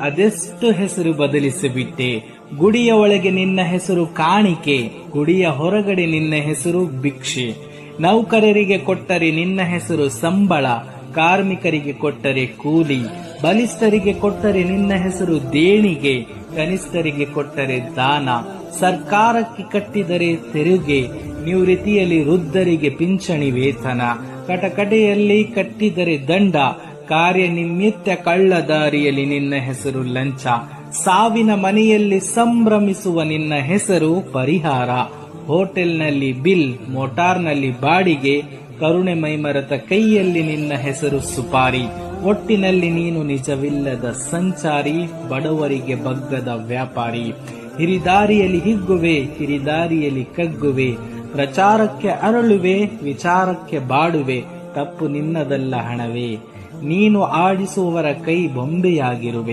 ಅದೆಷ್ಟು ಹೆಸರು ಬದಲಿಸಿಬಿಟ್ಟೆ. ಗುಡಿಯ ಒಳಗೆ ನಿನ್ನ ಹೆಸರು ಕಾಣಿಕೆ, ಗುಡಿಯ ಹೊರಗಡೆ ನಿನ್ನ ಹೆಸರು ಭಿಕ್ಷೆ. ನೌಕರರಿಗೆ ಕೊಟ್ಟರೆ ನಿನ್ನ ಹೆಸರು ಸಂಬಳ, ಕಾರ್ಮಿಕರಿಗೆ ಕೊಟ್ಟರೆ ಕೂಲಿ. ಬಲಿಷ್ಠರಿಗೆ ಕೊಟ್ಟರೆ ನಿನ್ನ ಹೆಸರು ದೇಣಿಗೆ, ಕನಿಷ್ಠರಿಗೆ ಕೊಟ್ಟರೆ ದಾನ. ಸರ್ಕಾರಕ್ಕೆ ಕಟ್ಟಿದರೆ ತೆರಿಗೆ, ನಿವೃತ್ತಿಯಲ್ಲಿ ವೃದ್ಧರಿಗೆ ಪಿಂಚಣಿ ವೇತನ. ಕಟಕಟೆಯಲ್ಲಿ ಕಟ್ಟಿದರೆ ದಂಡ, ಕಾರ್ಯನಿಮಿತ್ತ ಕಳ್ಳದಾರಿಯಲ್ಲಿ ನಿನ್ನ ಹೆಸರು ಲಂಚ. ಸಾವಿನ ಮನೆಯಲ್ಲಿ ಸಂಭ್ರಮಿಸುವ ನಿನ್ನ ಹೆಸರು ಪರಿಹಾರ. ಹೋಟೆಲ್ನಲ್ಲಿ ಬಿಲ್, ಮೋಟಾರ್ನಲ್ಲಿ ಬಾಡಿಗೆ, ಕರುಣೆ ಮೈಮರೆತ ಕೈಯಲ್ಲಿ ನಿನ್ನ ಹೆಸರು ಸುಪಾರಿ. ಒಟ್ಟಿನಲ್ಲಿ ನೀನು ನಿಜವಿಲ್ಲದ ಸಂಚಾರಿ, ಬಡವರಿಗೆ ಬಗ್ಗದ ವ್ಯಾಪಾರಿ. ಹಿರಿದಾರಿಯಲ್ಲಿ ಹಿಗ್ಗುವೆ, ಹಿರಿದಾರಿಯಲ್ಲಿ ಕಗ್ಗುವೆ. ಪ್ರಚಾರಕ್ಕೆ ಅರಳುವೆ, ವಿಚಾರಕ್ಕೆ ಬಾಡುವೆ. ತಪ್ಪು ನಿನ್ನದಲ್ಲ ಹಣವೇ, ನೀನು ಆಡಿಸುವವರ ಕೈ ಬೊಂಬೆಯಾಗಿರುವೆ.